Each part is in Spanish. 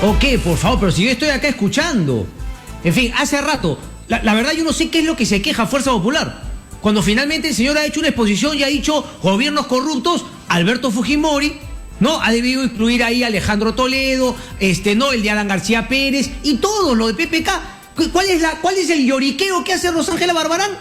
Ok, por favor, pero si yo estoy acá escuchando. En fin, hace rato, la verdad yo no sé qué es lo que se queja Fuerza Popular. Cuando finalmente el señor ha hecho una exposición y ha dicho gobiernos corruptos, Alberto Fujimori, ¿no? Ha debido incluir ahí a Alejandro Toledo, ¿no? El de Alan García Pérez y todo lo de PPK. ¿Cuál es el lloriqueo que hace Rosángela Barbarán?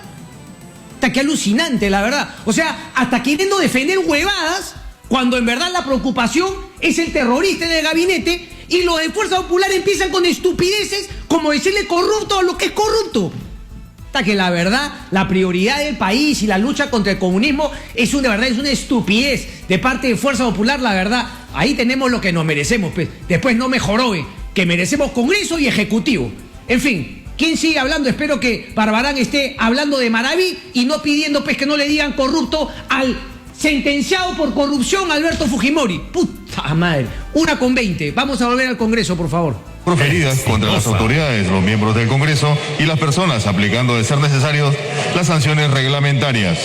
Hasta qué alucinante, la verdad. O sea, hasta queriendo defender huevadas, cuando en verdad la preocupación es el terrorista en el gabinete, y los de Fuerza Popular empiezan con estupideces como decirle corrupto a lo que es corrupto. Hasta que la verdad, la prioridad del país y la lucha contra el comunismo de verdad es una estupidez de parte de Fuerza Popular, la verdad. Ahí tenemos lo que nos merecemos, pues. Después no mejoró, que merecemos Congreso y Ejecutivo. En fin, ¿quién sigue hablando? Espero que Barbarán esté hablando de Maraví y no pidiendo pues que no le digan corrupto al sentenciado por corrupción Alberto Fujimori. Puta madre. 1:20. Vamos a volver al Congreso, por favor. Proferidas contra las autoridades, los miembros del Congreso y las personas aplicando de ser necesarios las sanciones reglamentarias.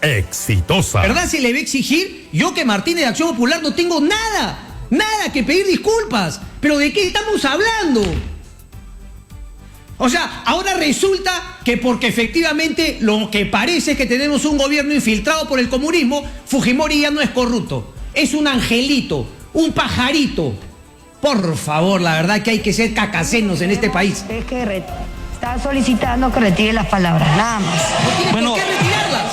Exitosa. ¿Verdad se le va a exigir? Yo que Martínez de Acción Popular no tengo nada que pedir disculpas. ¿Pero de qué estamos hablando? O sea, ahora resulta que porque efectivamente lo que parece es que tenemos un gobierno infiltrado por el comunismo, Fujimori ya no es corrupto. Es un angelito, un pajarito. Por favor, la verdad que hay que ser cacasenos en este país. Es que está solicitando que retire las palabras, nada más. No tiene por qué retirarlas.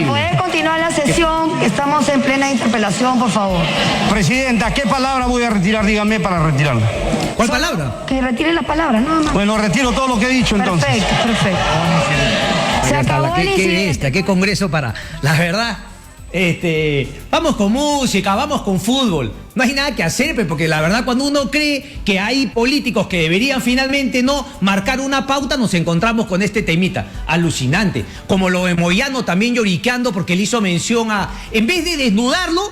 ¿Puede continuar la sesión? Estamos en plena interpelación, por favor. Presidenta, ¿qué palabra voy a retirar? Dígame para retirarla. ¿Cuál palabra? Que retire las palabras, nada más. Bueno, retiro todo lo que he dicho entonces. Perfecto. Se acabó el incidente. ¿Qué congreso para? La verdad, vamos con música, vamos con fútbol. No hay nada que hacer, porque la verdad cuando uno cree que hay políticos que deberían finalmente no marcar una pauta, nos encontramos con este temita. Alucinante. Como lo de Moyano también lloriqueando porque le hizo mención a, en vez de desnudarlo,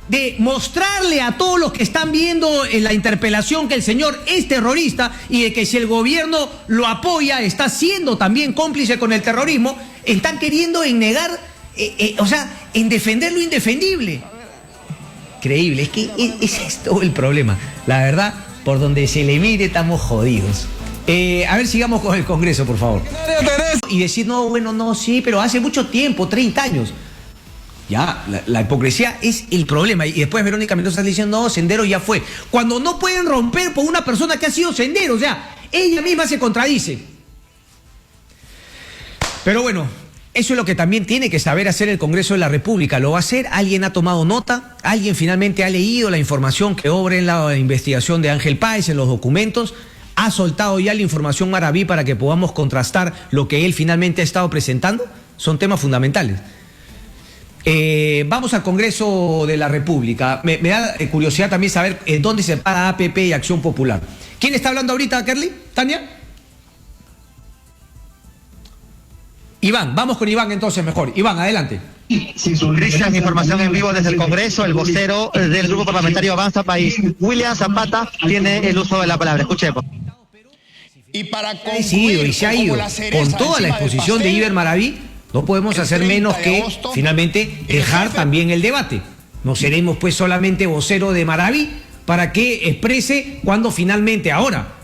de mostrarle a todos los que están viendo en la interpelación que el señor es terrorista y de que si el gobierno lo apoya está siendo también cómplice con el terrorismo, están queriendo en negar, en defender lo indefendible. Increíble, es que ese es todo el problema. La verdad, por donde se le mire estamos jodidos. A ver, sigamos con el Congreso, por favor. Y decir, no, bueno, no, sí, pero hace mucho tiempo, 30 años. Ya, la hipocresía es el problema. Y después Verónica Mendoza le diciendo, no, Sendero ya fue. Cuando no pueden romper por una persona que ha sido Sendero, o sea, ella misma se contradice. Pero bueno, eso es lo que también tiene que saber hacer el Congreso de la República. Lo va a hacer, alguien ha tomado nota, alguien finalmente ha leído la información que obra en la investigación de Ángel Páez, en los documentos, ha soltado ya la información Maraví para que podamos contrastar lo que él finalmente ha estado presentando. Son temas fundamentales. Vamos al Congreso de la República. Me da curiosidad también saber dónde se para APP y Acción Popular. ¿Quién está hablando ahorita, Kerly? ¿Tania? Iván, vamos con Iván entonces mejor. Iván, adelante. Cristian, información en vivo desde el Congreso. El vocero del Grupo Parlamentario Avanza País, William Zapata, tiene el uso de la palabra. Escuchemos. Y para concluir, y se ha ido con toda la exposición de Iber Maraví. No podemos hacer menos que finalmente dejar también el debate. No seremos pues solamente vocero de Maraví para que exprese cuando finalmente ahora.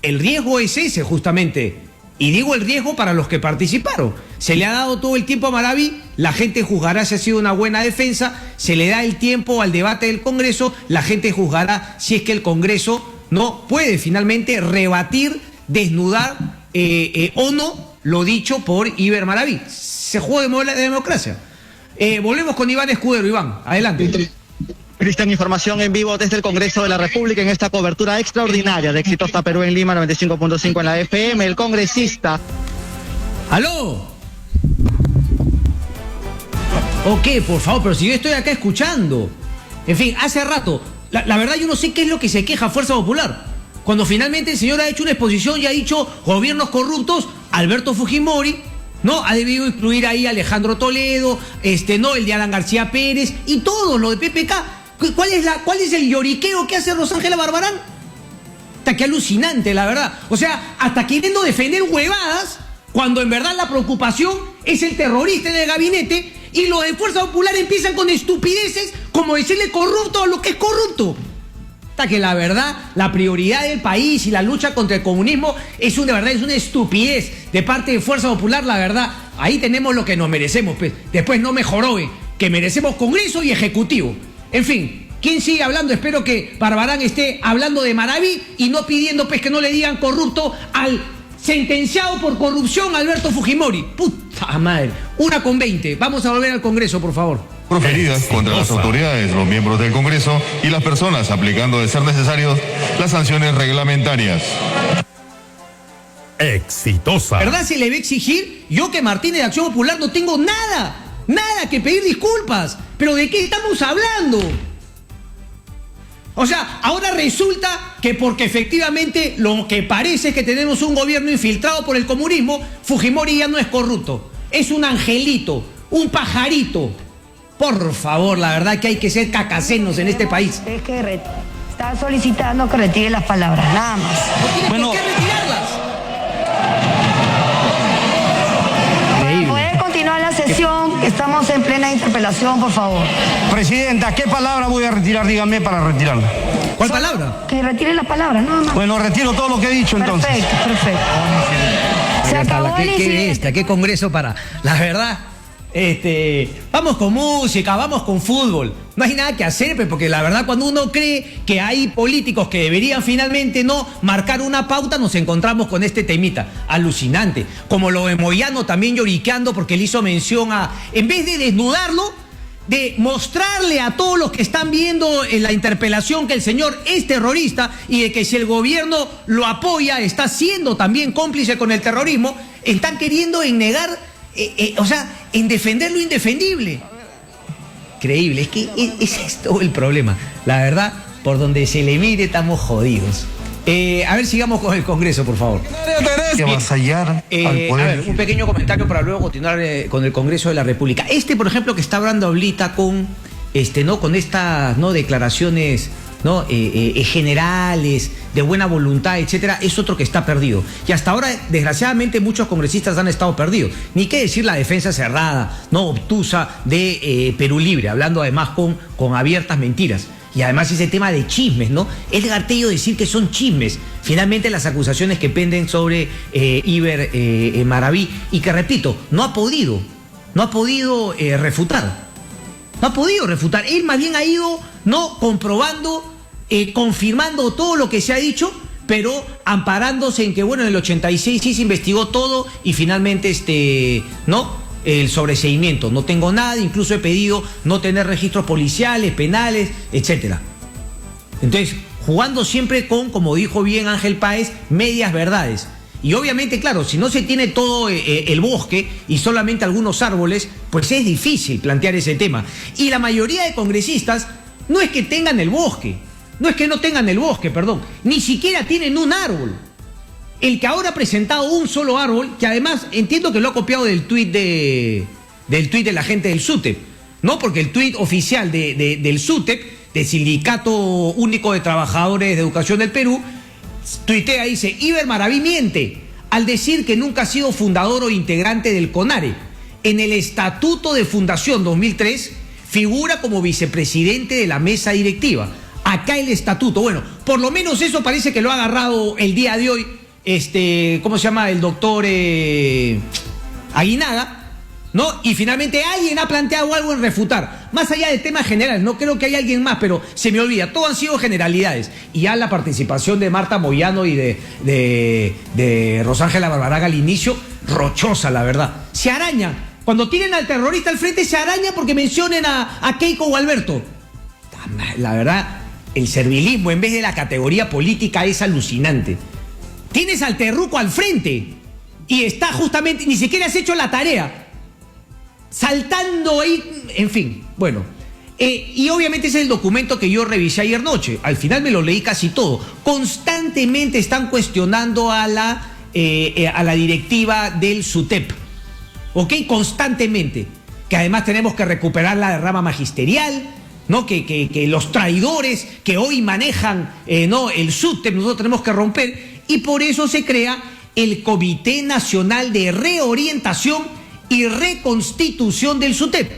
El riesgo es ese justamente. Y digo el riesgo para los que participaron. Se le ha dado todo el tiempo a Maraví, la gente juzgará si ha sido una buena defensa, se le da el tiempo al debate del Congreso, la gente juzgará si es que el Congreso no puede finalmente rebatir, desnudar o no lo dicho por Iber Maraví. Se juega de democracia. Volvemos con Iván Escudero. Iván, adelante. Cristian, información en vivo desde el Congreso de la República en esta cobertura extraordinaria de Exitosa Perú en Lima, 95.5 en la FM. El congresista... ¡Aló! Ok, por favor, pero si yo estoy acá escuchando. En fin, hace rato, la verdad yo no sé qué es lo que se queja Fuerza Popular. Cuando finalmente el señor ha hecho una exposición y ha dicho gobiernos corruptos, Alberto Fujimori, ¿no? Ha debido incluir ahí a Alejandro Toledo, ¿no? El de Alan García Pérez y todo lo de PPK. ¿Cuál es el lloriqueo que hace Rosángela Barbarán? Hasta qué alucinante, la verdad. O sea, hasta queriendo defender huevadas, cuando en verdad la preocupación es el terrorista en el gabinete, y los de Fuerza Popular empiezan con estupideces como decirle corrupto a lo que es corrupto. Hasta que la verdad, la prioridad del país y la lucha contra el comunismo es una estupidez de parte de Fuerza Popular, la verdad. Ahí tenemos lo que nos merecemos, pues. Después no mejoró, que merecemos Congreso y Ejecutivo. En fin, ¿quién sigue hablando? Espero que Barbarán esté hablando de Maraví y no pidiendo pues que no le digan corrupto al sentenciado por corrupción Alberto Fujimori. Puta madre, 1:20. Vamos a volver al Congreso, por favor. Proferidas contra las autoridades, los miembros del Congreso y las personas aplicando de ser necesarios las sanciones reglamentarias. Exitosa. ¿Verdad se le va a exigir? Yo que Martínez de Acción Popular no tengo nada que pedir disculpas. ¿Pero de qué estamos hablando? O sea, ahora resulta que porque efectivamente lo que parece es que tenemos un gobierno infiltrado por el comunismo, Fujimori ya no es corrupto. Es un angelito, un pajarito. Por favor, la verdad que hay que ser cacasenos en este país. Es que está solicitando que retire las palabras, nada más. ¿Por qué retirarlas? Para poder continuar la sesión, estamos en plena interpelación, por favor. Presidenta, ¿qué palabra voy a retirar? Dígame para retirarla. ¿Cuál palabra? Que retire las palabras, nada más. Bueno, retiro todo lo que he dicho entonces. Perfecto. Se acabó el incidente. ¿Qué congreso para? La verdad, vamos con música, vamos con fútbol. No hay nada que hacer, porque la verdad cuando uno cree que hay políticos que deberían finalmente no marcar una pauta, nos encontramos con este temita alucinante. Como lo de Moyano también lloriqueando porque le hizo mención a, en vez de desnudarlo, de mostrarle a todos los que están viendo en la interpelación que el señor es terrorista y de que si el gobierno lo apoya, está siendo también cómplice con el terrorismo, están queriendo en negar, en defender lo indefendible. Increíble, es que ese es todo el problema. La verdad, por donde se le mire estamos jodidos. A ver, sigamos con el Congreso, por favor. Que avasallar al poder. A ver, un pequeño comentario para luego continuar con el Congreso de la República. Por ejemplo, que está hablando ahorita con, con estas, declaraciones, generales, de buena voluntad, etcétera, es otro que está perdido. Y hasta ahora, desgraciadamente, muchos congresistas han estado perdidos. Ni qué decir la defensa cerrada, obtusa de Perú Libre, hablando además con abiertas mentiras. Y además ese tema de chismes, Es gartello decir que son chismes. Finalmente las acusaciones que penden sobre Iber Maraví y que, repito, no ha podido refutar. No ha podido refutar. Él más bien ha ido, comprobando, confirmando todo lo que se ha dicho, pero amparándose en que, en el 86 sí se investigó todo y finalmente, el sobreseimiento. No tengo nada, incluso he pedido no tener registros policiales, penales, etcétera. Entonces, jugando siempre con, como dijo bien Ángel Páez, medias verdades. Y obviamente, claro, si no se tiene todo el bosque y solamente algunos árboles, pues es difícil plantear ese tema. Y la mayoría de congresistas no es que tengan el bosque, perdón, ni siquiera tienen un árbol. El que ahora ha presentado un solo árbol, que además entiendo que lo ha copiado del tuit de la gente del SUTEP, porque el tuit oficial del SUTEP, del Sindicato Único de Trabajadores de Educación del Perú, tuitea, dice: Iber Maraví miente al decir que nunca ha sido fundador o integrante del CONARE. En el Estatuto de Fundación 2003 figura como vicepresidente de la mesa directiva. Acá el estatuto, por lo menos eso parece que lo ha agarrado el día de hoy, ¿cómo se llama? El doctor Aguinaga, Y finalmente alguien ha planteado algo en refutar. Más allá del tema general, no creo que haya alguien más, pero se me olvida. Todo han sido generalidades. Y ya la participación de Marta Moyano y de Rosángela Barbaraga al inicio, rochosa, la verdad. Se araña. Cuando tienen al terrorista al frente, se araña porque mencionen a Keiko o Alberto. La verdad, el servilismo en vez de la categoría política es alucinante. Tienes al terruco al frente y está justamente, ni siquiera has hecho la tarea. Saltando ahí, en fin, y obviamente ese es el documento que yo revisé ayer noche. Al final me lo leí casi todo. Constantemente están cuestionando a la directiva del SUTEP, ¿ok? Constantemente. Que además tenemos que recuperar la rama magisterial, que los traidores que hoy manejan el SUTEP, nosotros tenemos que romper, y por eso se crea el Comité Nacional de Reorientación y Reconstitución del SUTEP.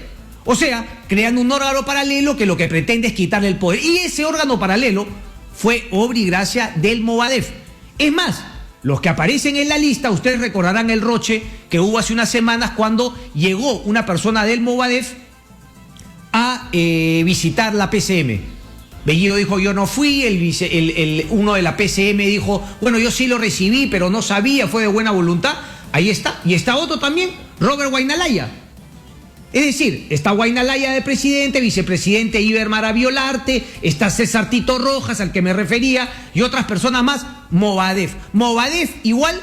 O sea, creando un órgano paralelo que lo que pretende es quitarle el poder. Y ese órgano paralelo fue obra y gracia del Movadef. Es más, los que aparecen en la lista, ustedes recordarán el roche que hubo hace unas semanas cuando llegó una persona del Movadef a visitar la PCM. Bellido dijo, yo no fui, uno de la PCM dijo, bueno, yo sí lo recibí, pero no sabía, fue de buena voluntad. Ahí está. Y está otro también, Robert Guainalaya. Es decir, está Guainalaya de presidente, vicepresidente Iber Maraviolarte, está César Tito Rojas, al que me refería, y otras personas más, Movadef. Movadef igual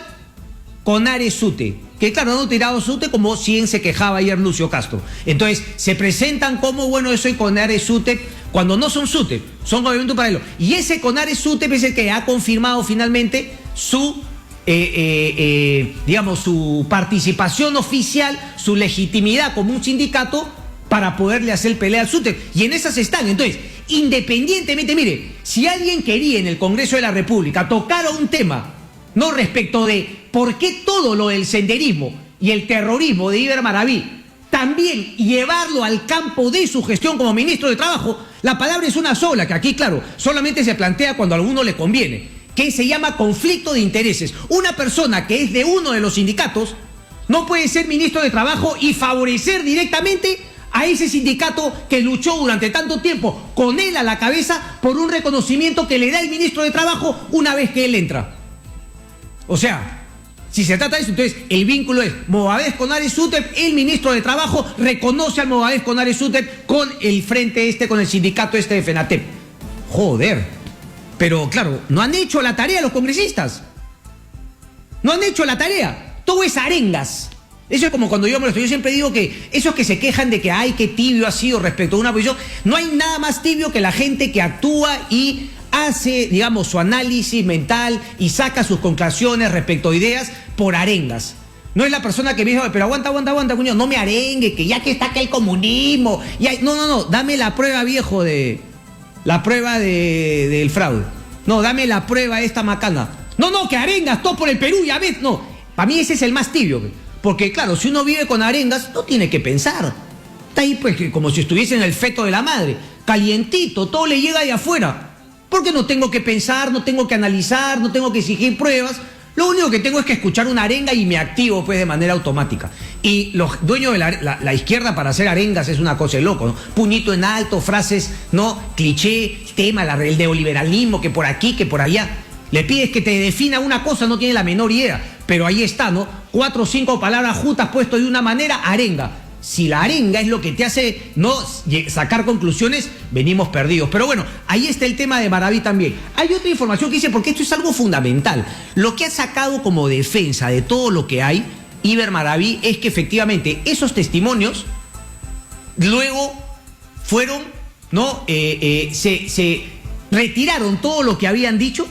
con Ares Sute, que claro, no tirado Sute como 100 se quejaba ayer Lucio Castro. Entonces, se presentan como, bueno, eso y con Ares Sute, cuando no son Sute, son movimiento paralelo. Y ese con Ares Sute es el que ha confirmado finalmente su digamos, su participación oficial, su legitimidad como un sindicato para poderle hacer pelea al SUTEP. Y en esas están. Entonces, independientemente, mire, si alguien quería en el Congreso de la República tocar un tema, no respecto de por qué todo lo del senderismo y el terrorismo de Iber Maraví, también llevarlo al campo de su gestión como ministro de Trabajo, la palabra es una sola, que aquí, claro, solamente se plantea cuando a alguno le conviene, que se llama conflicto de intereses. Una persona que es de uno de los sindicatos no puede ser ministro de Trabajo y favorecer directamente a ese sindicato que luchó durante tanto tiempo con él a la cabeza por un reconocimiento que le da el ministro de Trabajo una vez que él entra. O sea, si se trata de eso, entonces el vínculo es Movadef con Ares Sutep, el ministro de Trabajo reconoce al Movadef con Ares Sutep con el frente con el sindicato de FENATEP. Joder. Pero claro, no han hecho la tarea los congresistas. No han hecho la tarea. Todo es arengas. Eso es como cuando yo molesto. Yo siempre digo que esos que se quejan de que ay, qué tibio ha sido respecto a una posición. No hay nada más tibio que la gente que actúa y hace, digamos, su análisis mental y saca sus conclusiones respecto a ideas por arengas. No es la persona que me dijo, pero aguanta, cuño, no me arengue, que ya que está acá el comunismo. No, dame la prueba, viejo, la prueba del fraude. No, dame la prueba de esta macana. No, que arengas todo por el Perú, ya ves. No, para mí ese es el más tibio. Porque claro, si uno vive con arengas, no tiene que pensar. Está ahí pues como si estuviese en el feto de la madre. Calientito, todo le llega de afuera. Porque no tengo que pensar, no tengo que analizar, no tengo que exigir pruebas. Lo único que tengo es que escuchar una arenga y me activo pues de manera automática. Y los dueños de la izquierda para hacer arengas es una cosa de loco, ¿no? Puñito en alto, frases, ¿no? Cliché, tema, el neoliberalismo, que por aquí, que por allá. Le pides que te defina una cosa, no tiene la menor idea. Pero ahí está, ¿no? 4 o 5 palabras juntas puesto de una manera, arenga. Si la arenga es lo que te hace no sacar conclusiones, venimos perdidos. Pero bueno, ahí está el tema de Maraví también. Hay otra información que dice, porque esto es algo fundamental. Lo que ha sacado como defensa de todo lo que hay Iber Maraví es que efectivamente esos testimonios luego fueron, ¿no? Se retiraron todo lo que habían dicho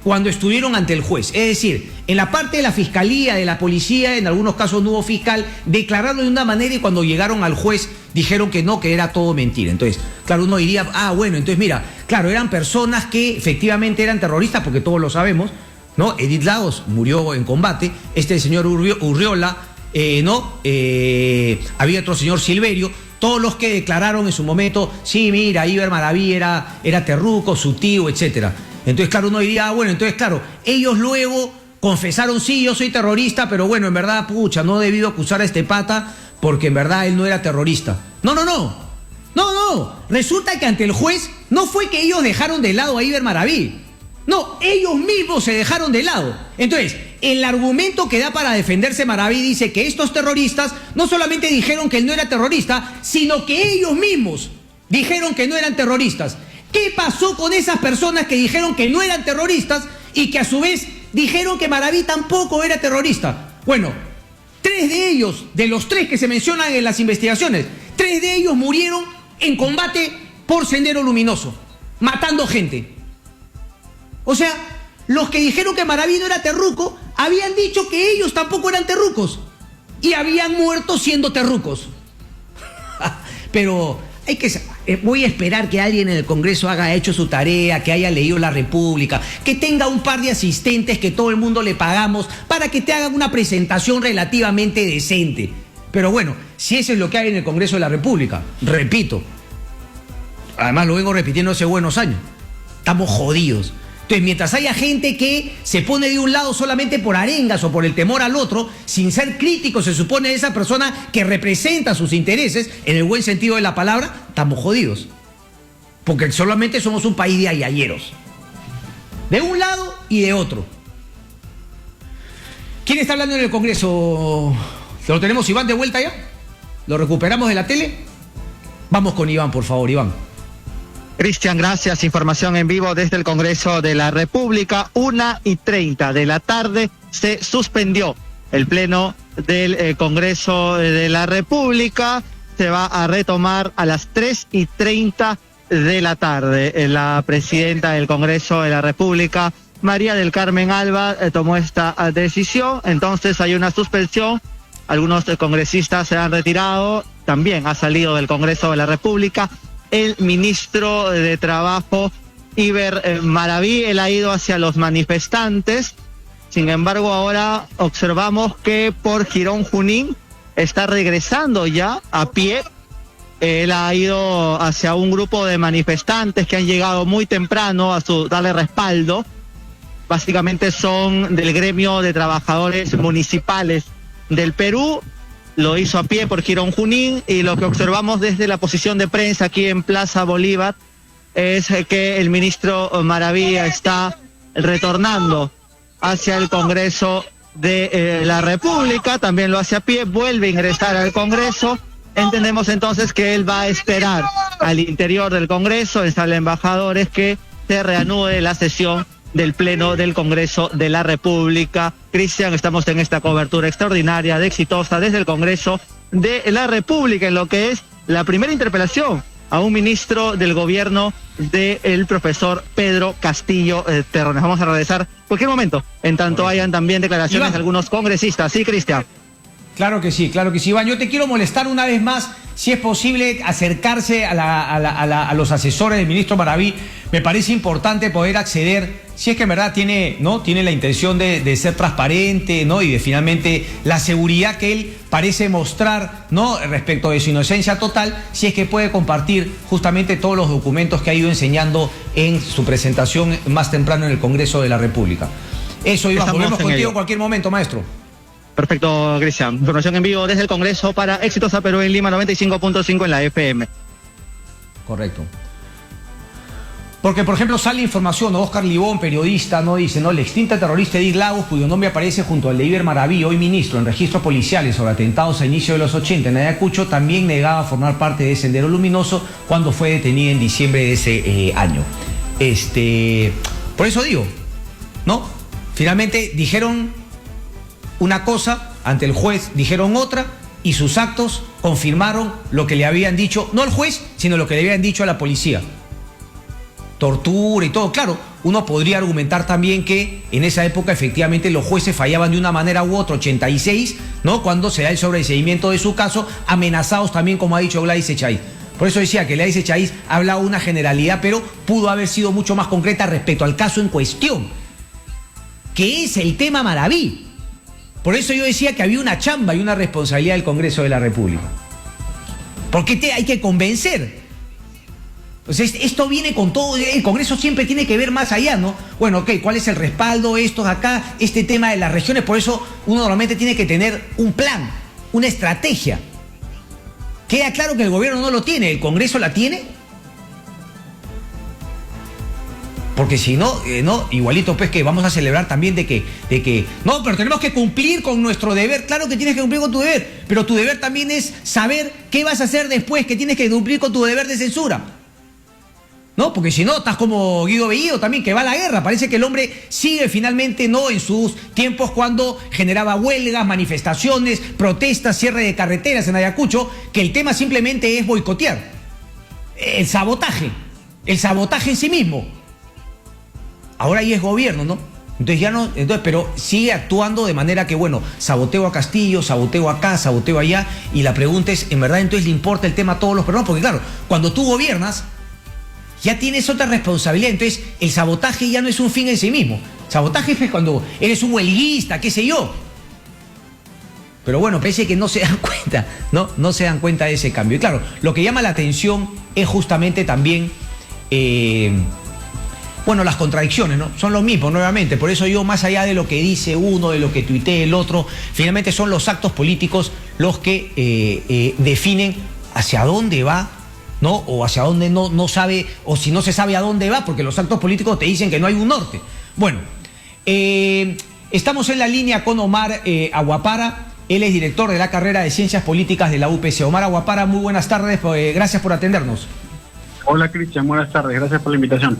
cuando estuvieron ante el juez. Es decir, en la parte de la fiscalía, de la policía, en algunos casos no hubo fiscal, declararon de una manera y cuando llegaron al juez dijeron que no, que era todo mentira. Entonces, claro, uno diría, bueno, entonces mira, claro, eran personas que efectivamente eran terroristas, porque todos lo sabemos, ¿no? Edith Lagos murió en combate, este señor Urriola, ¿no? Había otro señor Silverio, todos los que declararon en su momento, sí, mira, Iber Maraví era terruco, su tío, etcétera. Entonces, claro, uno diría, bueno, entonces, claro, ellos luego confesaron, sí, yo soy terrorista, pero bueno, en verdad, pucha, no he debido acusar a este pata porque en verdad él no era terrorista. No. Resulta que ante el juez no fue que ellos dejaron de lado a Iber Maraví. No, ellos mismos se dejaron de lado. Entonces, el argumento que da para defenderse Maraví dice que estos terroristas no solamente dijeron que él no era terrorista, sino que ellos mismos dijeron que no eran terroristas. ¿Qué pasó con esas personas que dijeron que no eran terroristas y que a su vez dijeron que Maraví tampoco era terrorista? Bueno, 3 de ellos, de los 3 que se mencionan en las investigaciones, 3 de ellos murieron en combate por Sendero Luminoso, matando gente. O sea, los que dijeron que Maraví no era terruco, habían dicho que ellos tampoco eran terrucos y habían muerto siendo terrucos. Pero voy a esperar que alguien en el Congreso haya hecho su tarea, que haya leído La República, que tenga un par de asistentes que todo el mundo le pagamos para que te hagan una presentación relativamente decente. Pero bueno, si eso es lo que hay en el Congreso de la República, repito, además lo vengo repitiendo hace buenos años, estamos jodidos. Entonces, mientras haya gente que se pone de un lado solamente por arengas o por el temor al otro, sin ser crítico, se supone, de esa persona que representa sus intereses, en el buen sentido de la palabra, estamos jodidos. Porque solamente somos un país de ayayeros. De un lado y de otro. ¿Quién está hablando en el Congreso? ¿Lo tenemos, Iván, de vuelta ya? ¿Lo recuperamos de la tele? Vamos con Iván, por favor, Iván. Cristian, gracias. Información en vivo desde el Congreso de la República. 1:30 de la tarde se suspendió el pleno del Congreso de la República. Se va a retomar a las 3:30 de la tarde. La presidenta del Congreso de la República, María del Carmen Alba, tomó esta decisión. Entonces hay una suspensión. Algunos congresistas se han retirado. También ha salido del Congreso de la República el ministro de Trabajo, Iber Maraví. Él ha ido hacia los manifestantes. Sin embargo, ahora observamos que por Girón Junín está regresando ya a pie. Él ha ido hacia un grupo de manifestantes que han llegado muy temprano a darle respaldo. Básicamente son del gremio de trabajadores municipales del Perú. Lo hizo a pie por Girón Junín, y lo que observamos desde la posición de prensa aquí en Plaza Bolívar es que el ministro Maraví está retornando hacia el Congreso de la República. También lo hace a pie, vuelve a ingresar al Congreso. Entendemos entonces que él va a esperar al interior del Congreso, están los embajadores, que se reanude la sesión del Pleno del Congreso de la República. Cristian, estamos en esta cobertura extraordinaria de Exitosa desde el Congreso de la República, en lo que es la primera interpelación a un ministro del gobierno del profesor Pedro Castillo Terrones. Vamos a regresar cualquier momento, en tanto hayan también declaraciones Iván, de algunos congresistas. Sí, Cristian. Claro que sí, Iván. Yo te quiero molestar una vez más, si es posible, acercarse a los asesores del ministro Maraví. Me parece importante poder acceder, si es que en verdad tiene la intención de ser transparente, ¿no? Y de finalmente la seguridad que él parece mostrar, ¿no? Respecto de su inocencia total, si es que puede compartir justamente todos los documentos que ha ido enseñando en su presentación más temprano en el Congreso de la República. Eso, Iván, volvemos contigo en cualquier momento, maestro. Perfecto, Cristian. Información en vivo desde el Congreso para Exitosa Perú en Lima, 95.5 en la FM. Correcto. Porque, por ejemplo, sale información, ¿no? Oscar Libón, periodista, ¿no? Dice, ¿no? La extinta terrorista Edith Lagos, cuyo nombre aparece junto al de Iber Maraví, hoy ministro, en registros policiales sobre atentados a inicio de los 80 en Ayacucho, también negaba formar parte de Sendero Luminoso cuando fue detenida en diciembre de ese año. Por eso digo, ¿no? Finalmente dijeron una cosa, ante el juez dijeron otra, y sus actos confirmaron lo que le habían dicho, no al juez, sino lo que le habían dicho a la policía. Tortura y todo. Claro, uno podría argumentar también que en esa época efectivamente los jueces fallaban de una manera u otra, 86, ¿no? Cuando se da el sobreseimiento de su caso, amenazados también, como ha dicho Gladys Echaíz. Por eso decía que Gladys Echaíz ha hablado una generalidad, pero pudo haber sido mucho más concreta respecto al caso en cuestión, que es el tema Maraví. Por eso yo decía que había una chamba y una responsabilidad del Congreso de la República. Porque hay que convencer. Pues esto viene con todo, el Congreso siempre tiene que ver más allá, ¿no? Bueno, ok, ¿cuál es el respaldo? Esto de acá, este tema de las regiones, por eso uno normalmente tiene que tener un plan, una estrategia. Queda claro que el gobierno no lo tiene, ¿el Congreso la tiene? Porque si no, igualito pues que vamos a celebrar también de que, no, pero tenemos que cumplir con nuestro deber. Claro que tienes que cumplir con tu deber, pero tu deber también es saber qué vas a hacer después, que tienes que cumplir con tu deber de censura. ¿No? Porque si no, estás como Guido Bellido también, que va a la guerra. Parece que el hombre sigue finalmente, ¿no?, en sus tiempos cuando generaba huelgas, manifestaciones, protestas, cierre de carreteras en Ayacucho, que el tema simplemente es boicotear. El sabotaje en sí mismo. Ahora ya es gobierno, ¿no? Entonces ya no, pero sigue actuando de manera que, bueno, saboteo a Castillo, saboteo acá, saboteo allá, y la pregunta es, ¿en verdad entonces le importa el tema a todos los peruanos? Porque claro, cuando tú gobiernas, ya tienes otra responsabilidad. Entonces el sabotaje ya no es un fin en sí mismo. Sabotaje es cuando eres un huelguista, qué sé yo. Pero bueno, parece que no se dan cuenta, no se dan cuenta de ese cambio. Y claro, lo que llama la atención es justamente también, las contradicciones, ¿no? Son lo mismo, nuevamente. Por eso yo, más allá de lo que dice uno, de lo que tuitee el otro, finalmente son los actos políticos los que definen hacia dónde va, ¿no? O hacia dónde no sabe, o si no se sabe a dónde va, porque los actos políticos te dicen que no hay un norte. Bueno, estamos en la línea con Omar Aguapara. Él es director de la carrera de Ciencias Políticas de la UPC. Omar Aguapara, muy buenas tardes, gracias por atendernos. Hola Cristian, buenas tardes, gracias por la invitación.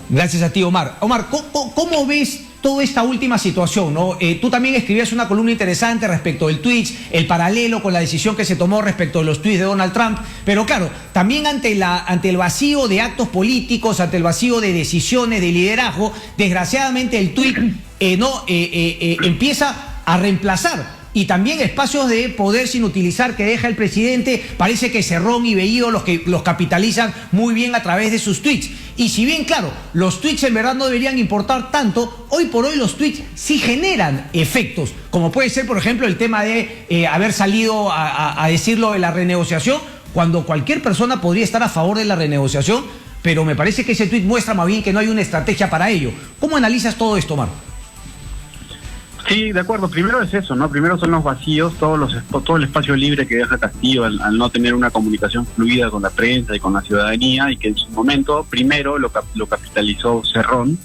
Gracias a ti, Omar. Omar, ¿cómo ves toda esta última situación, ¿no? Tú también escribías una columna interesante respecto del tweets, el paralelo con la decisión que se tomó respecto de los tweets de Donald Trump, pero claro, también ante el vacío de actos políticos, ante el vacío de decisiones, de liderazgo, desgraciadamente el tweet empieza a reemplazar. Y también espacios de poder sin utilizar que deja el presidente, parece que Cerrón y Bellido los capitalizan muy bien a través de sus tweets. Y si bien, claro, los tweets en verdad no deberían importar tanto, hoy por hoy los tweets sí generan efectos, como puede ser, por ejemplo, el tema de haber salido a decirlo de la renegociación, cuando cualquier persona podría estar a favor de la renegociación, pero me parece que ese tweet muestra más bien que no hay una estrategia para ello. ¿Cómo analizas todo esto, Omar? Sí, de acuerdo. Primero es eso, ¿no? Primero son los vacíos, todo el espacio libre que deja Castillo al no tener una comunicación fluida con la prensa y con la ciudadanía, y que en su momento, primero lo capitalizó Cerrón.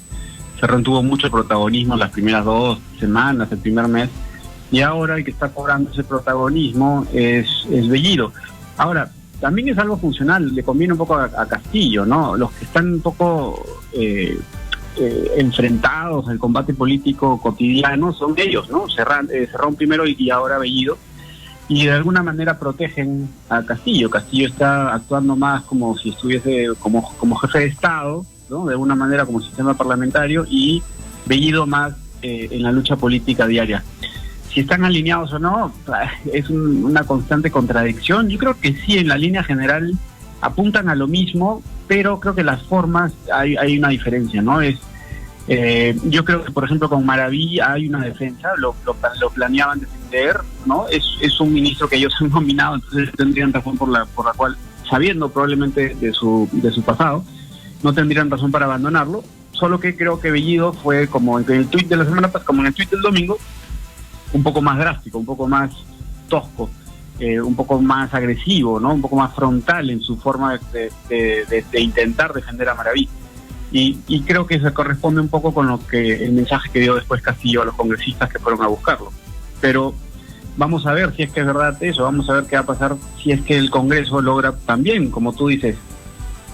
Cerrón tuvo mucho protagonismo las primeras 2 semanas, el primer mes, y ahora el que está cobrando ese protagonismo es Bellido. Ahora, también es algo funcional, le conviene un poco a Castillo, ¿no? Los que están un poco enfrentados al combate político cotidiano son ellos, ¿no? Cerrón primero y ahora Bellido, y de alguna manera protegen a Castillo. Castillo está actuando más como si estuviese como jefe de Estado, ¿no? De alguna manera como sistema parlamentario, y Bellido más en la lucha política diaria. Si están alineados o no, es una constante contradicción. Yo creo que sí, en la línea general apuntan a lo mismo, pero creo que las formas hay una diferencia, ¿no? Yo creo que, por ejemplo, con Maraví hay una defensa, lo planeaban defender, ¿no? Es un ministro que ellos han nominado, entonces tendrían razón por la cual, sabiendo probablemente de su pasado, no tendrían razón para abandonarlo. Solo que creo que Bellido fue, como en el tuit de la semana pasada, como en el tuit del domingo, un poco más drástico, un poco más tosco, un poco más agresivo, ¿no? Un poco más frontal en su forma de intentar defender a Maraví. Y creo que se corresponde un poco con el mensaje que dio después Castillo a los congresistas que fueron a buscarlo. Pero vamos a ver si es que es verdad eso, vamos a ver qué va a pasar si es que el Congreso logra también, como tú dices,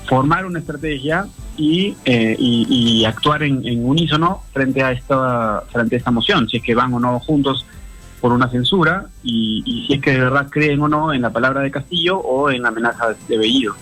formar una estrategia y actuar en unísono frente a esta moción, si es que van o no juntos por una censura, y si es que de verdad creen o no en la palabra de Castillo o en la amenaza de Bellido.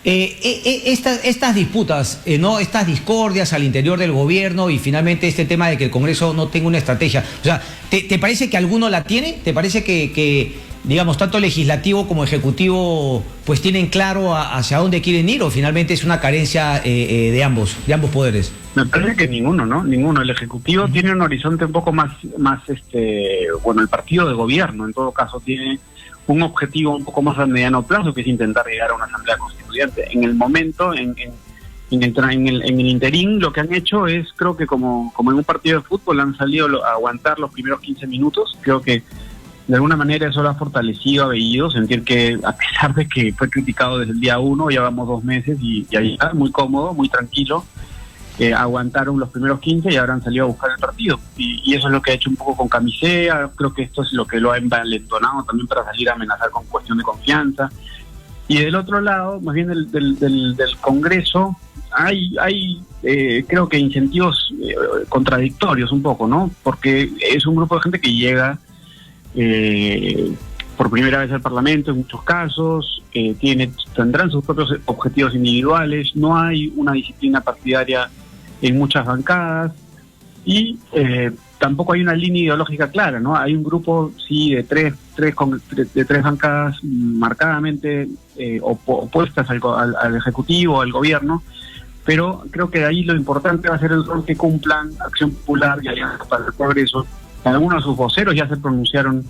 Estas disputas, ¿no? Estas discordias al interior del gobierno, y finalmente este tema de que el Congreso no tenga una estrategia, o sea, ¿te parece que alguno la tiene? ¿Te parece que digamos, tanto legislativo como ejecutivo pues tienen claro hacia dónde quieren ir, o finalmente es una carencia de ambos poderes? Me parece que ninguno, ¿no? Ninguno. El Ejecutivo tiene un horizonte un poco más el partido de gobierno, en todo caso, tiene un objetivo un poco más a mediano plazo, que es intentar llegar a una asamblea constituyente. En el momento, en el interín, lo que han hecho es, creo que como en un partido de fútbol, han salido a aguantar los primeros 15 minutos. Creo que de alguna manera eso lo ha fortalecido a Bellido, sentir que, a pesar de que fue criticado desde el día 1, ya vamos 2 meses y ahí está, muy cómodo, muy tranquilo. Aguantaron los primeros 15 y ahora han salido a buscar el partido, y eso es lo que ha hecho un poco con Camisea. Creo que esto es lo que lo ha envalentonado también para salir a amenazar con cuestión de confianza. Y del otro lado, más bien del Congreso, hay creo que incentivos contradictorios un poco, ¿no? Porque es un grupo de gente que llega por primera vez al Parlamento en muchos casos, tendrán sus propios objetivos individuales, no hay una disciplina partidaria en muchas bancadas, y tampoco hay una línea ideológica clara, ¿no? Hay un grupo, sí, de tres bancadas marcadamente opuestas al Ejecutivo, al Gobierno, pero creo que de ahí lo importante va a ser el rol que cumplan Acción Popular y Alianza para el Progreso algunos de sus voceros ya se pronunciaron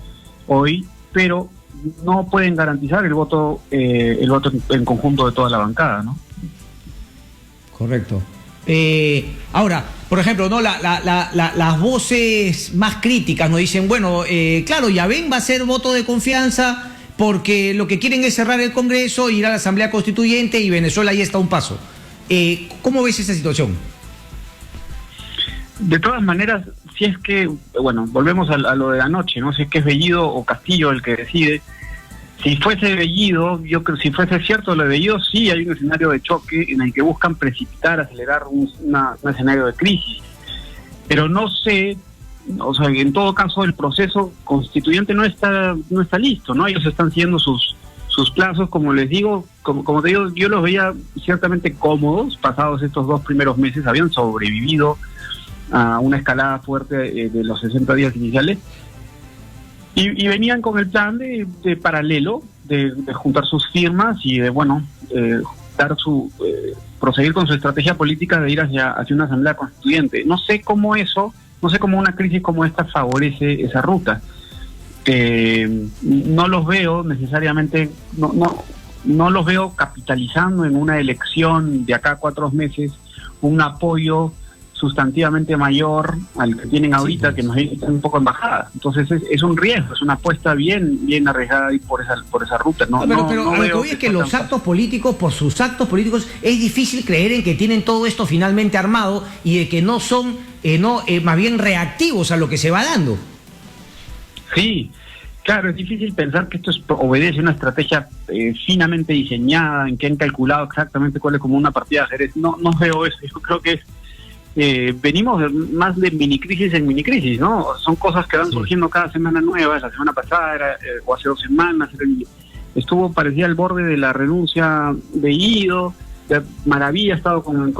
hoy, pero no pueden garantizar el voto en conjunto de toda la bancada, ¿no? Correcto. Ahora, por ejemplo, no las voces más críticas nos dicen, bueno, claro, ya ven, va a ser voto de confianza porque lo que quieren es cerrar el Congreso, ir a la Asamblea Constituyente y Venezuela ya está a un paso. ¿Cómo ves esa situación? De todas maneras, si es que, bueno, volvemos a lo de anoche, ¿no? Si es que es Bellido o Castillo el que decide. Si fuese Bellido, yo creo, si fuese cierto lo de Bellido, sí hay un escenario de choque en el que buscan precipitar, acelerar un escenario de crisis. Pero no sé, o sea, en todo caso el proceso constituyente no está listo, ¿no? Ellos están siguiendo sus plazos, como les digo, como te digo, yo los veía ciertamente cómodos, pasados estos 2 primeros meses, habían sobrevivido a una escalada fuerte de los 60 días iniciales. Y venían con el plan de paralelo, de juntar sus firmas y de, bueno, proseguir con su estrategia política de ir hacia una asamblea constituyente. No sé cómo una crisis como esta favorece esa ruta. No los veo necesariamente, no los veo capitalizando en una elección de acá a 4 meses un apoyo sustantivamente mayor al que tienen ahorita, sí, que nos están un poco en bajada. Entonces es un riesgo, es una apuesta bien arriesgada y por esa ruta. Pero a lo que voy es que los actos políticos, por sus actos políticos, es difícil creer en que tienen todo esto finalmente armado y de que no son, más bien reactivos a lo que se va dando. Sí, claro, es difícil pensar que esto obedece a una estrategia finamente diseñada, en que han calculado exactamente cuál es como una partida de ajedrez. No veo eso, yo creo que es venimos más de minicrisis en minicrisis, ¿no? Son cosas que van surgiendo cada semana nuevas. La semana pasada o hace 2 semanas parecía al borde de la renuncia de Ido. Maravilla ha estado con el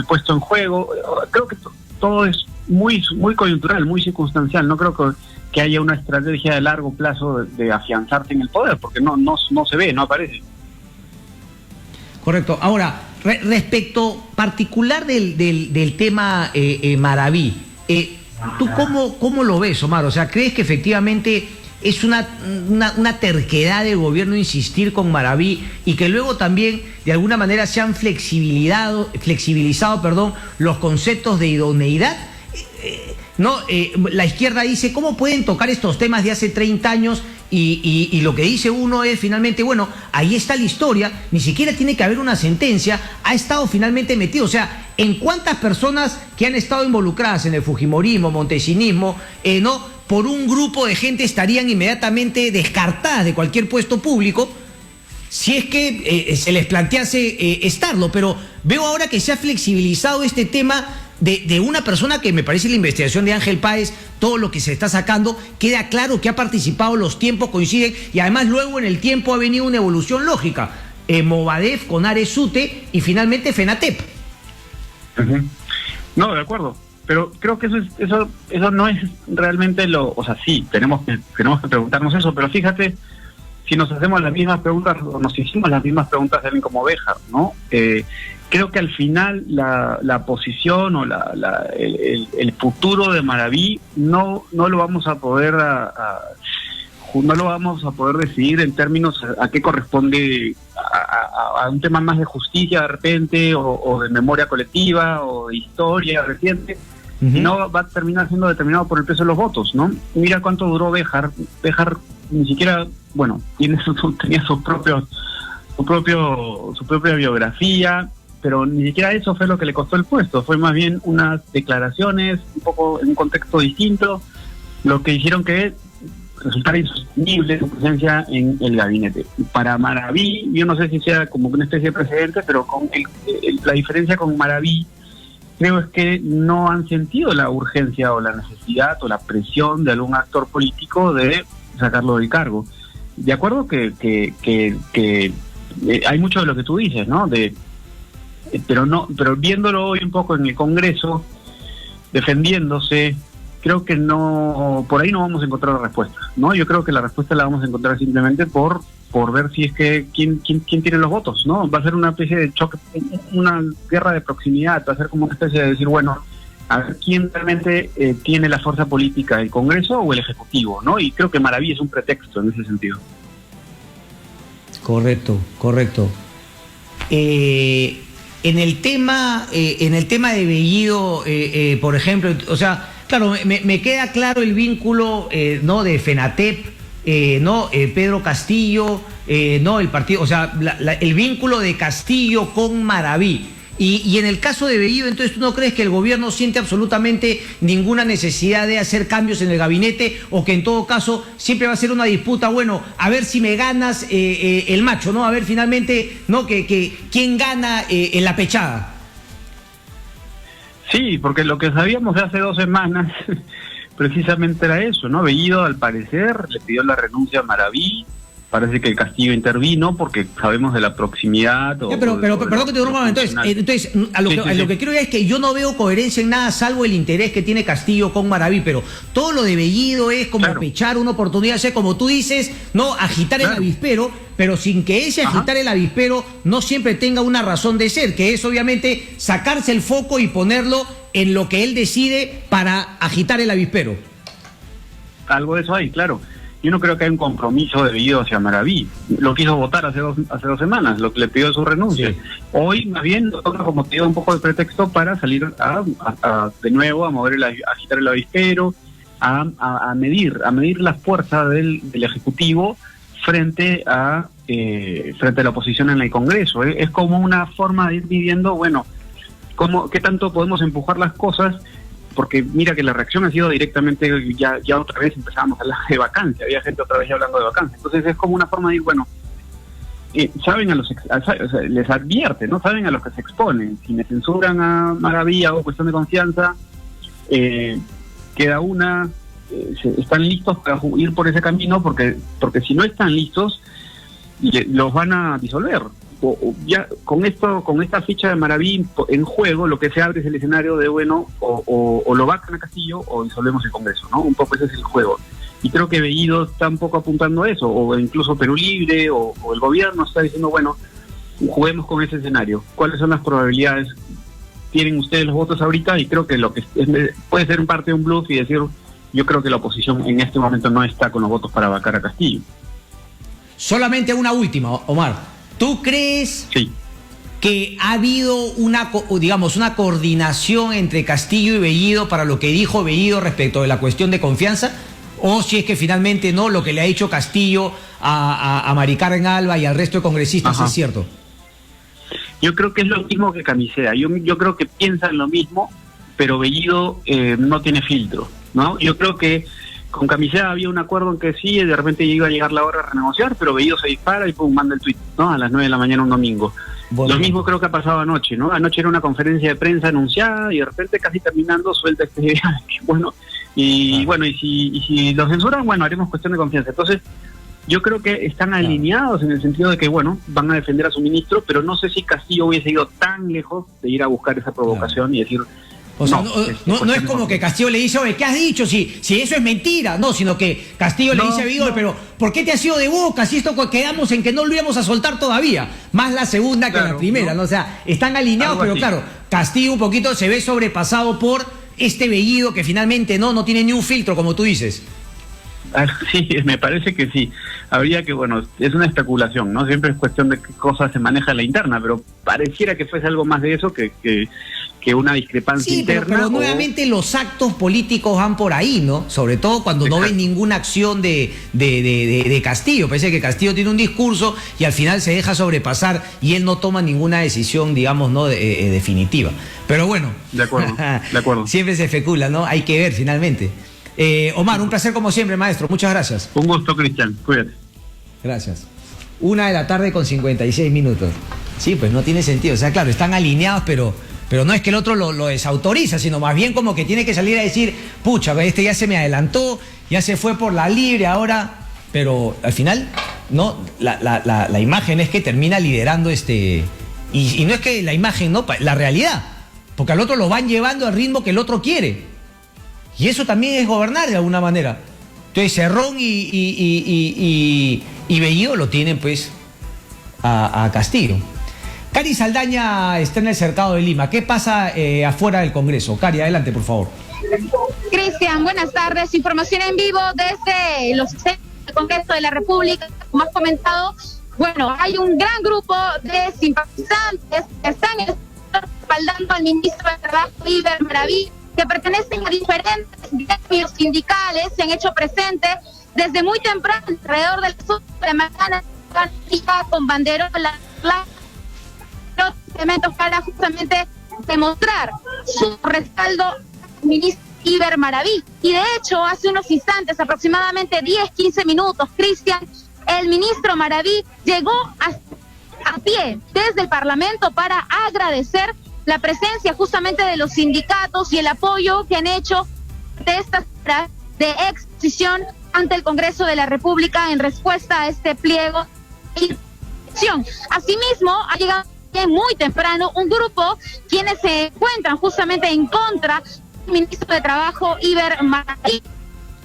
puesto en juego. Creo que todo es muy coyuntural, muy circunstancial. No creo que haya una estrategia de largo plazo de afianzarse en el poder, porque no se ve, no aparece. Correcto. Ahora, respecto particular del tema Maraví, ¿tú cómo lo ves, Omar? O sea, ¿crees que efectivamente es una terquedad del gobierno insistir con Maraví y que luego también de alguna manera se han flexibilizado los conceptos de idoneidad? La izquierda dice, ¿cómo pueden tocar estos temas de hace 30 años? Y lo que dice uno es finalmente, bueno, ahí está la historia, ni siquiera tiene que haber una sentencia, ha estado finalmente metido. O sea, ¿en cuántas personas que han estado involucradas en el fujimorismo, montesinismo, por un grupo de gente estarían inmediatamente descartadas de cualquier puesto público si es que se les plantease estarlo? Pero veo ahora que se ha flexibilizado este tema de una persona que me parece la investigación de Ángel Páez, todo lo que se está sacando, queda claro que ha participado, los tiempos coinciden y además luego en el tiempo ha venido una evolución lógica. Movadef con Ares Ute y finalmente FENATEP. No, de acuerdo. Pero creo que eso no es realmente o sea, sí, tenemos que preguntarnos eso, pero fíjate, si nos hacemos las mismas preguntas, o nos hicimos las mismas preguntas de alguien como Béjar, ¿no? Creo que al final la posición o el futuro de Maraví no lo vamos a poder decidir en términos a qué corresponde a un tema más de justicia de repente o de memoria colectiva o de historia reciente. No va a terminar siendo determinado por el peso de los votos, ¿no? Mira cuánto duró Béjar. Béjar ni siquiera, bueno, tenía su propia biografía, pero ni siquiera eso fue lo que le costó el puesto. Fue más bien unas declaraciones un poco en un contexto distinto, lo que hicieron que resultara insostenible su presencia en el gabinete. Para Maraví, yo no sé si sea como una especie de precedente, pero con la diferencia con Maraví creo es que no han sentido la urgencia o la necesidad o la presión de algún actor político de sacarlo del cargo. De acuerdo que hay mucho de lo que tú dices, ¿no? Pero viéndolo hoy un poco en el Congreso, defendiéndose, creo que por ahí no vamos a encontrar la respuesta, ¿no? Yo creo que la respuesta la vamos a encontrar simplemente por ver si es que quién tiene los votos, ¿no? Va a ser una especie de choque, una guerra de proximidad, va a ser como una especie de decir, bueno, a ver quién realmente tiene la fuerza política, el Congreso o el Ejecutivo, ¿no? Y creo que Maraví es un pretexto en ese sentido. Correcto. En el tema de Bellido, por ejemplo, o sea, claro, me queda claro el vínculo, ¿no? De FENATEP, ¿no? Pedro Castillo, ¿no? El partido, o sea, el vínculo de Castillo con Maraví. Y en el caso de Bellido, entonces, ¿tú no crees que el gobierno siente absolutamente ninguna necesidad de hacer cambios en el gabinete, o que en todo caso siempre va a ser una disputa, bueno, a ver si me ganas el macho, ¿no? A ver finalmente, ¿no? Que quién gana en la pechada? Sí, porque lo que sabíamos de hace 2 semanas precisamente era eso, ¿no? Bellido, al parecer, le pidió la renuncia a Maraví. Parece que el Castillo intervino porque sabemos de la proximidad. Pero perdón que te interrumpa. Entonces a lo que creo es que yo no veo coherencia en nada, salvo el interés que tiene Castillo con Maraví, pero todo lo de Bellido es como pechar una oportunidad, o sea, como tú dices, no agitar el avispero, pero sin que ese agitar el avispero no siempre tenga una razón de ser, que es obviamente sacarse el foco y ponerlo en lo que él decide para agitar el avispero. Algo de eso hay, claro. Yo no creo que haya un compromiso de Bellido hacia Maraví. Lo quiso votar hace dos semanas, lo que le pidió su renuncia. Sí. Hoy, más bien, lo toma como te digo, un poco de pretexto para salir de nuevo a mover a agitar el avispero, a medir la fuerza del Ejecutivo frente a la oposición en el Congreso. Es como una forma de ir midiendo, bueno, qué tanto podemos empujar las cosas. Porque mira que la reacción ha sido directamente, ya otra vez empezamos a hablar de vacancia, había gente otra vez ya hablando de vacancia. Entonces es como una forma de ir, bueno, saben les advierte, ¿no? Saben a los que se exponen. Si me censuran a Maraví o cuestión de confianza, queda están listos para ir por ese camino, porque si no están listos, los van a disolver. Ya con esta ficha de Maraví en juego, lo que se abre es el escenario de, bueno, o lo vacan a Castillo o disolvemos el Congreso, ¿no? Un poco ese es el juego. Y creo que Bellido está un poco apuntando a eso, o incluso Perú Libre, o el gobierno está diciendo, bueno, juguemos con ese escenario. ¿Cuáles son las probabilidades? Tienen ustedes los votos ahorita, y creo que puede ser en parte un bluff y decir, yo creo que la oposición en este momento no está con los votos para vacar a Castillo. Solamente una última, Omar. ¿Tú crees que ha habido una coordinación entre Castillo y Bellido para lo que dijo Bellido respecto de la cuestión de confianza? ¿O si es que finalmente no, lo que le ha dicho Castillo a Mari Carmen Alba y al resto de congresistas es cierto? Yo creo que es lo mismo que Camisea. Yo creo que piensan lo mismo, pero Bellido no tiene filtro, ¿no? Yo creo que con Camisea había un acuerdo en que sí, de repente iba a llegar la hora de renegociar, pero Bellido se dispara y pum, manda el tuit, ¿no? A las 9 de la mañana un domingo. Bueno. Lo mismo creo que ha pasado anoche, ¿no? Anoche era una conferencia de prensa anunciada y de repente casi terminando suelta bueno, y si lo censuran, bueno, haremos cuestión de confianza. Entonces, yo creo que están alineados en el sentido de que, bueno, van a defender a su ministro, pero no sé si Castillo hubiese ido tan lejos de ir a buscar esa provocación y decir... O sea, no es como que Castillo le dice, oye, ¿qué has dicho? Si eso es mentira. No, sino que Castillo le dice a Bellido, pero ¿por qué te has ido de boca? Si esto quedamos en que no lo íbamos a soltar todavía. Más la segunda que la primera, ¿no? O sea, están alineados, pero claro, Castillo un poquito se ve sobrepasado por este Bellido que finalmente no tiene ni un filtro, como tú dices. Sí, me parece que sí. Habría que, bueno, es una especulación, ¿no? Siempre es cuestión de qué cosas se maneja en la interna, pero pareciera que fuese algo más de eso que una discrepancia interna. Pero nuevamente los actos políticos van por ahí, ¿no? Sobre todo cuando no ven ninguna acción de Castillo. Parece que Castillo tiene un discurso y al final se deja sobrepasar y él no toma ninguna decisión, digamos, no definitiva. Pero bueno. De acuerdo. Siempre se especula, ¿no? Hay que ver finalmente. Omar, un placer como siempre, maestro. Muchas gracias. Un gusto, Cristian. Cuídate. Gracias. 1:00 p.m. Sí, pues no tiene sentido. O sea, claro, están alineados, pero no es que el otro lo desautoriza, sino más bien como que tiene que salir a decir, pucha, este ya se me adelantó, ya se fue por la libre, ahora... Pero al final, no, la imagen es que termina liderando y no es que la imagen, no, la realidad. Porque al otro lo van llevando al ritmo que el otro quiere. Y eso también es gobernar de alguna manera. Entonces Cerrón y Bellido lo tienen pues a Castillo. Cari Saldaña está en el cercado de Lima. ¿Qué pasa afuera del Congreso? Cari, adelante, por favor. Cristian, buenas tardes. Información en vivo desde los centros del Congreso de la República. Como has comentado, bueno, hay un gran grupo de simpatizantes que están respaldando al ministro de Trabajo, Iber Maraví, que pertenecen a diferentes gremios sindicales, se han hecho presentes desde muy temprano, alrededor de las 8 de la mañana, con banderolas, elementos para justamente demostrar su respaldo al ministro Iber Maraví. Y de hecho, hace unos instantes, aproximadamente 10-15 minutos, Cristian, el ministro Maraví llegó a pie desde el Parlamento para agradecer la presencia justamente de los sindicatos y el apoyo que han hecho de estas de exposición ante el Congreso de la República en respuesta a este pliego de acción. Asimismo, ha llegado muy temprano un grupo quienes se encuentran justamente en contra del ministro de Trabajo, Iber Maraví,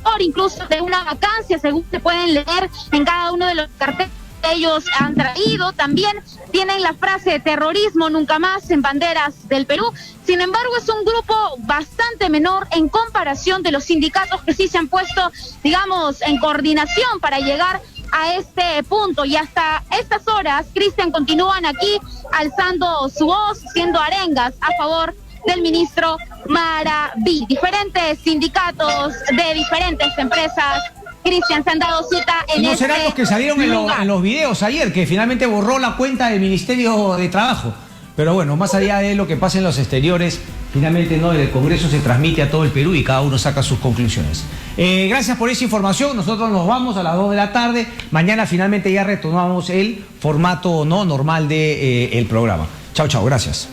por incluso de una vacancia, según se pueden leer en cada uno de los carteles que ellos han traído. También tienen la frase terrorismo nunca más en banderas del Perú. Sin embargo, es un grupo bastante menor en comparación de los sindicatos que sí se han puesto, digamos, en coordinación para llegar a este punto. Y hasta estas horas, Cristian, continúan aquí alzando su voz, haciendo arengas a favor del ministro Maraví. Diferentes sindicatos de diferentes empresas, Cristian, se han dado cita en ¿No serán los que salieron en los videos ayer, que finalmente borró la cuenta del Ministerio de Trabajo? Pero bueno, más allá de lo que pasa en los exteriores, finalmente no, el Congreso se transmite a todo el Perú y cada uno saca sus conclusiones. Gracias por esa información. Nosotros nos vamos a las 2 de la tarde. Mañana finalmente ya retomamos el formato no normal del programa. Chao, chao, gracias.